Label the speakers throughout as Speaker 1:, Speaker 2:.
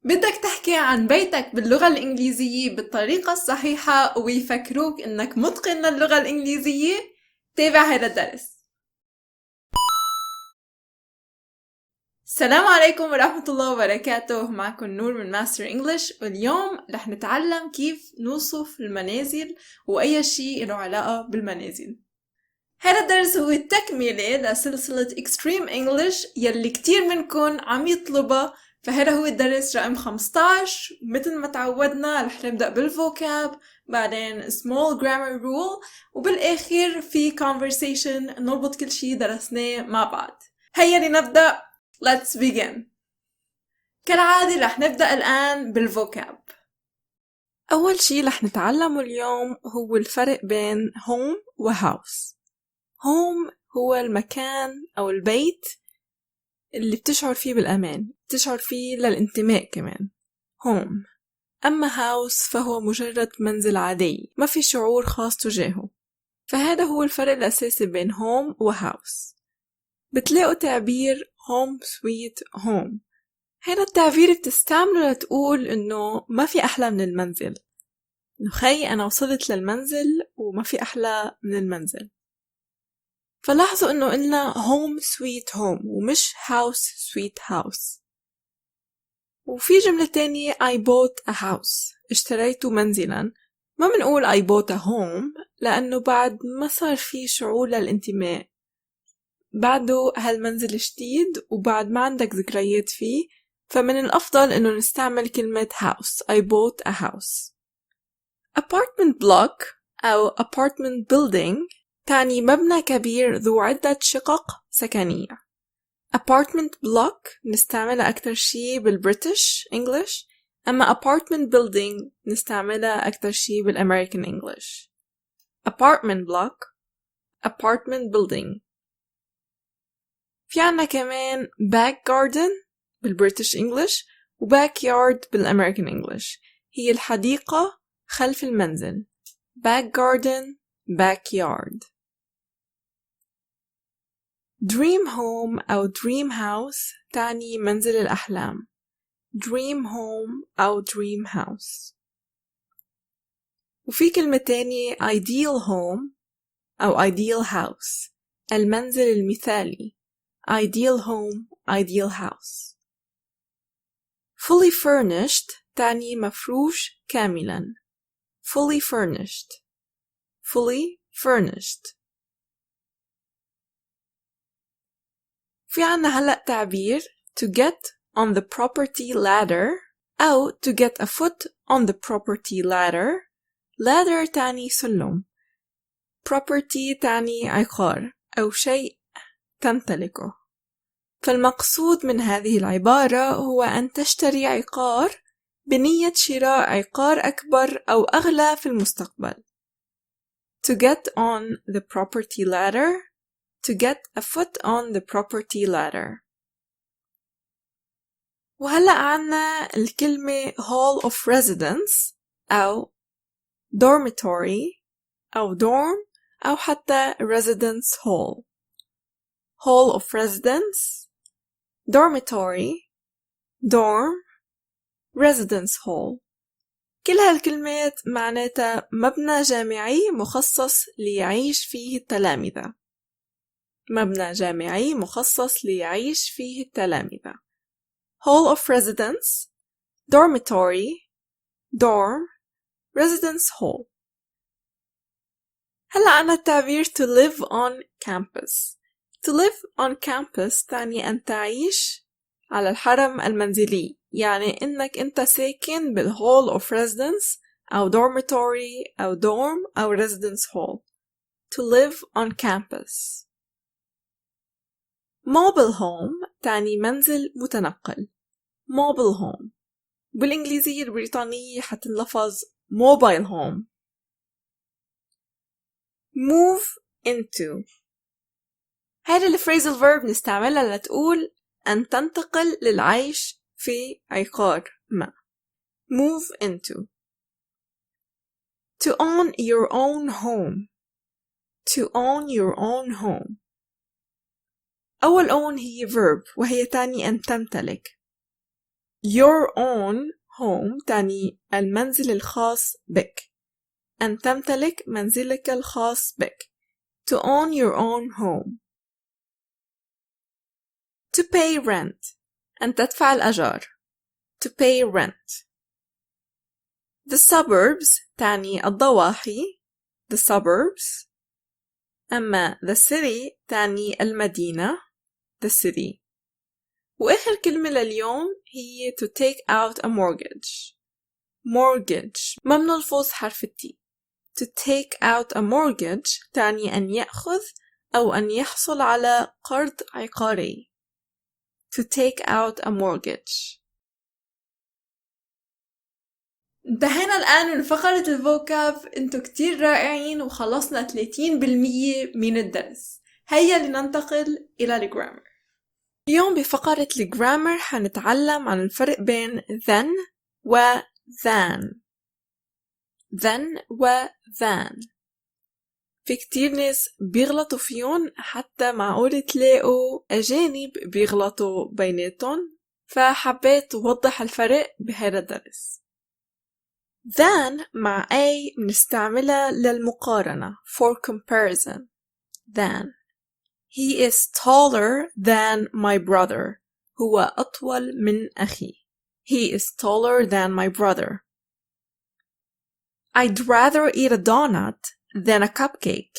Speaker 1: بدك تحكي عن بيتك باللغة الإنجليزية بالطريقة الصحيحة ويفكروك إنك متقن للغة الإنجليزية؟ تابع هذا الدرس. السلام عليكم ورحمة الله وبركاته، معكم نور من ماستر إنجليش، واليوم رح نتعلم كيف نوصف المنازل وأي شيء له علاقة بالمنازل. هذا الدرس هو تكملة لسلسلة Extreme English يلي كتير منكم عم يطلبها، فهذا هو الدرس رقم 15. مثل ما تعودنا رح نبدأ بالفوكاب، بعدين small grammar rule، وبالآخر في conversation نربط كل شي درسناه مع بعض. هيا لنبدأ. Let's begin. كالعادة رح نبدأ الآن بالفوكاب. أول شي رح نتعلمه اليوم هو الفرق بين home و house. home هو المكان أو البيت اللي بتشعر فيه بالأمان، بتشعر فيه للإنتماء كمان home. أما house فهو مجرد منزل عادي ما في شعور خاص تجاهه. فهذا هو الفرق الأساسي بين home و house. بتلاقوا تعبير home sweet home. هذا التعبير بتستعمله لتقول إنه ما في أحلى من المنزل، نخي أنا وصلت للمنزل وما في أحلى من المنزل. فلاحظوا إنه قلنا home sweet home ومش house sweet house. وفي جملة تانية I bought a house، اشتريت منزلا. ما بنقول I bought a home لأنه بعد ما صار في شعور للانتماء، بعده هالمنزل جديد وبعد ما عندك ذكريات فيه، فمن الأفضل إنه نستعمل كلمة house. I bought a house. apartment block أو apartment building تعني مبنى كبير ذو عدة شقق سكنية. apartment block نستعملها أكتر شي بالبريتش English، أما apartment building نستعملها أكتر شي بالأمريكان English. apartment block apartment building. في عنا كمان back garden بالبريتش English و backyard بالأمريكان English. هي الحديقة خلف المنزل. back garden backyard. dream home أو dream house تعني منزل الأحلام. dream home أو dream house. وفي كلمة تانية ideal home أو ideal house، المنزل المثالي. ideal home ideal house. fully-furnished تعني مفروش كاملا. fully-furnished fully-furnished. في عنا هلأ تعبير to get on the property ladder أو to get a foot on the property ladder. ladder تعني سلم، property تعني عقار أو شيء تمتلكه. فالمقصود من هذه العبارة هو أن تشتري عقار بنية شراء عقار أكبر أو أغلى في المستقبل. to get on the property ladder to get a foot on the property ladder. وهلأ عنا الكلمة hall of residence أو dormitory أو dorm أو حتى residence hall. hall of residence dormitory dorm residence hall. كل هالكلمات معناتها مبنى جامعي مخصص ليعيش فيه التلامذة. مبنى جامعي مخصص ليعيش فيه التلامذة. hall of residence dormitory dorm residence hall. هلأ عنا التعبير to live on campus. to live on campus تعني أن تعيش على الحرم المنزلي، يعني إنك أنت ساكن بالhall of residence أو dormitory أو dorm أو residence hall. to live on campus. mobile home تعني منزل متنقل. mobile home. بالإنجليزية البريطانية حتنلفظ mobile home. move into. هذا الفريزل verb نستعملها لتقول أن تنتقل للعيش في عقار ما. move into. to own your own home. to own your own home. أول own هي verb وهي تعني أن تمتلك. Your own home تعني المنزل الخاص بك. أن تمتلك منزلك الخاص بك. To own your own home. To pay rent. أن تدفع الأجار. To pay rent. The suburbs تعني الضواحي. The suburbs. أما the city تعني المدينة. The city. وآخر كلمة لليوم هي to take out a mortgage. Mortgage. ما بنلفظ حرف التي. To take out a mortgage تعني أن يأخذ أو أن يحصل على قرض عقاري. To take out a mortgage. انتهينا الآن من فقرة الفوكاب. انتوا كتير رائعين وخلصنا 30% من الدرس. هيا لننتقل إلى الجرامر. اليوم بفقرة الجرامر حنتعلم عن الفرق بين than و than. than و than. في كتير ناس بيغلطوا فيهم، حتى معقول تلاقوا أجانب بيغلطوا بيناتهم، فحبيت أوضح الفرق بهذا الدرس. than مع A بنستعملها للمقارنة for comparison. than. He is taller than my brother. هو أطول من أخي. He is taller than my brother. I'd rather eat a donut than a cupcake.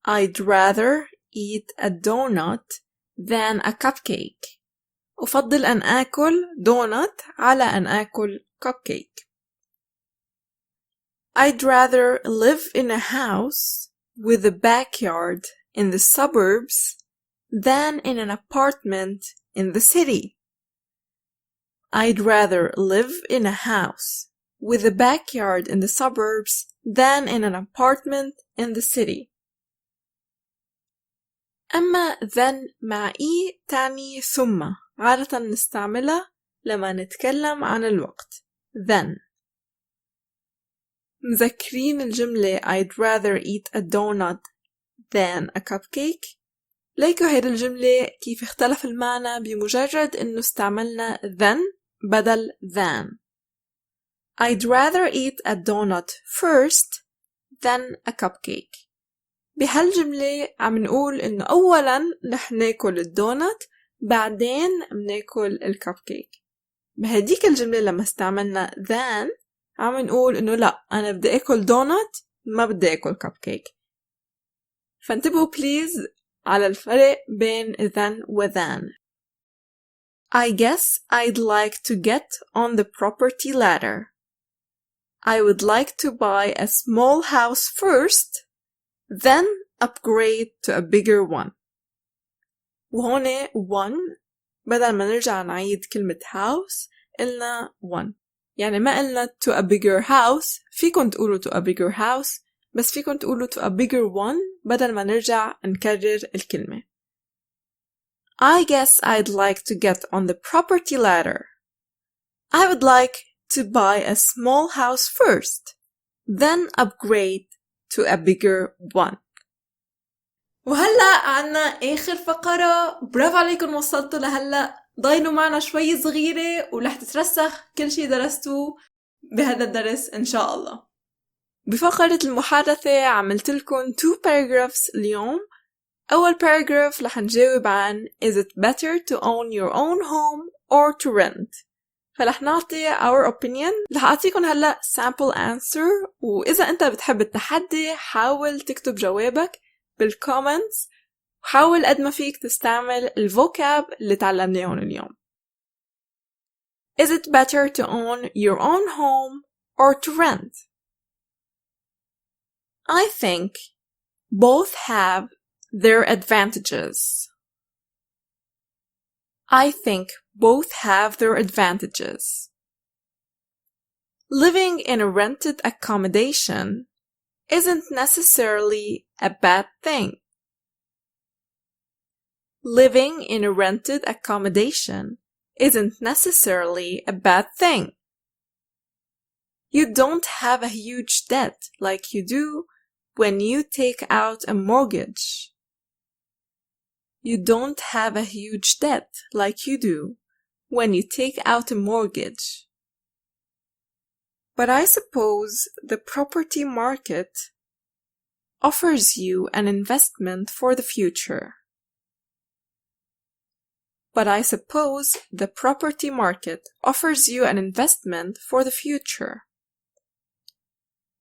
Speaker 1: I'd rather eat a donut than a cupcake. أفضل أن آكل دونت على أن آكل cupcake. I'd rather live in a house with a backyard in the suburbs than in an apartment in the city. I'd rather live in a house with a backyard in the suburbs than in an apartment in the city. أما than مع إي تعني ثم، عادة نستعملها لما نتكلم عن الوقت. then. مذكرين الجملة I'd rather eat a donut than a cupcake؟ ليكوا هيدا الجملة كيف اختلف المعنى بمجرد إنه استعملنا than بدل than. I'd rather eat a donut first than a cupcake. بهالجملة عم نقول إنه أولاً رح ناكل الدونت بعدين بناكل الكبكيك. بهديك الجملة لما استعملنا than عم نقول إنه لأ، أنا بدي أكل دونت ما بدي أكل كبكيك. فانتبهوا بليز على الفرق بين than و than. I guess I'd like to get on the property ladder. I would like to buy a small house first, then upgrade to a bigger one. وهون one بدل ما نرجع نعيد كلمة house قلنا one، يعني ما قلنا to a bigger house. فيكن تقولوا to a bigger house، بس فيكن تقولوا to a bigger one بدل ما نرجع نكرر الكلمة. I guess I'd like to get on the property ladder. I would like to buy a small house first, then upgrade to a bigger one. وهلأ عنا آخر فقرة. برافو عليكم وصلتوا لهلأ. ضايلوا معنا شوي صغيرة ورح تترسخ كل شي درستوه بهذا الدرس إن شاء الله. بفقرة المحادثة عملت لكم 2 paragraphs اليوم. أول paragraph رح نجاوب عن Is it better to own your own home or to rent؟ فرح نعطي our opinion. رح أعطيكم هلأ sample answer، وإذا أنت بتحب التحدي حاول تكتب جوابك بالكومنتس، وحاول قد ما فيك تستعمل الفوكاب اللي تعلمناهم اليوم. Is it better to own your own home or to rent? I think both have their advantages. I think both have their advantages. Living in a rented accommodation isn't necessarily a bad thing. Living in a rented accommodation isn't necessarily a bad thing. You don't have a huge debt like you do when you take out a mortgage. You don't have a huge debt like you do when you take out a mortgage. But I suppose the property market offers you an investment for the future. But I suppose the property market offers you an investment for the future.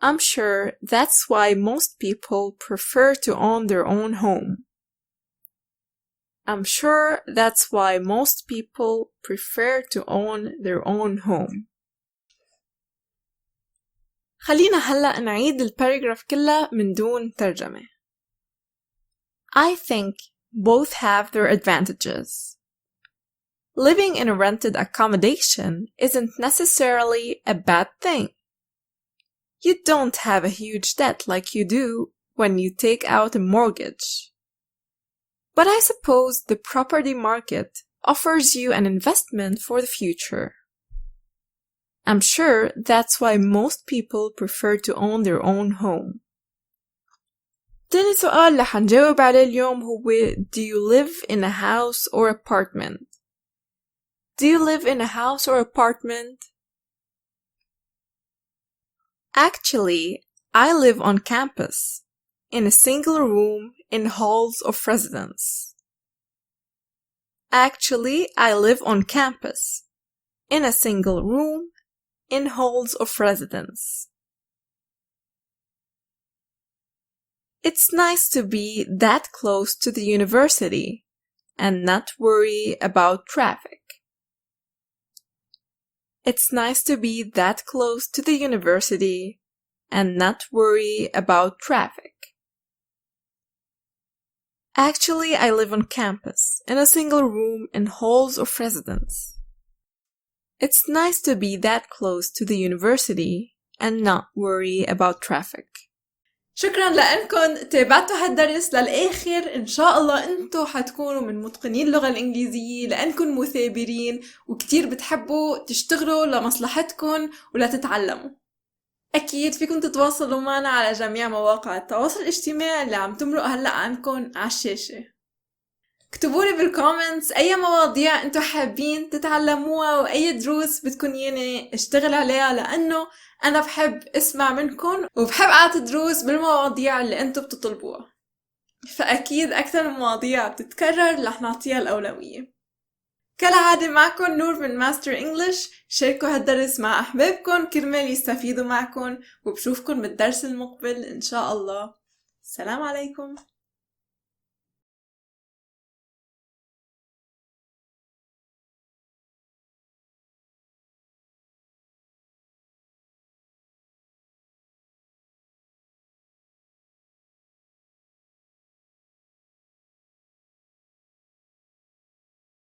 Speaker 1: I'm sure that's why most people prefer to own their own home. I'm sure that's why most people prefer to own their own home. خلينا هلأ نعيد الباراجراف كلها من دون ترجمة. I think both have their advantages. Living in a rented accommodation isn't necessarily a bad thing. You don't have a huge debt like you do when you take out a mortgage. But I suppose the property market offers you an investment for the future. I'm sure that's why most people prefer to own their own home. تاني سؤال اللي حنجاوب عليه اليوم هو Do you live in a house or apartment? Do you live in a house or apartment? Actually, I live on campus, in a single room in halls of residence. Actually, I live on campus, in a single room in halls of residence. It's nice to be that close to the university and not worry about traffic. It's nice to be that close to the university and not worry about traffic. Actually, I live on campus, in a single room in halls of residence. It's nice to be that close to the university and not worry about traffic. شكرا لأنكم تابعتوا هالدرس للآخر. إن شاء الله أنتوا حتكونوا من متقنين اللغة الإنجليزية لأنكم مثابرين وكتير بتحبوا تشتغلوا لمصلحتكم ولتتعلموا. أكيد فيكم تتواصلوا معنا على جميع مواقع التواصل الاجتماعي اللي عم تمرق هلأ عنكم على الشاشة. اكتبولي بالكومنتس أي مواضيع أنتوا حابين تتعلموها وأي دروس بدكن ياني اشتغل عليها لأنه أنا بحب اسمع منكم وبحب أعطي دروس بالمواضيع اللي أنتوا بتطلبوها. فأكيد أكثر المواضيع بتتكرر رح نعطيها الأولوية. كالعادة معكم نور من ماستر إنجليش. شاركوا هالدرس مع أحبابكم كرمال يستفيدوا معكم وبشوفكم بالدرس المقبل إن شاء الله. السلام عليكم.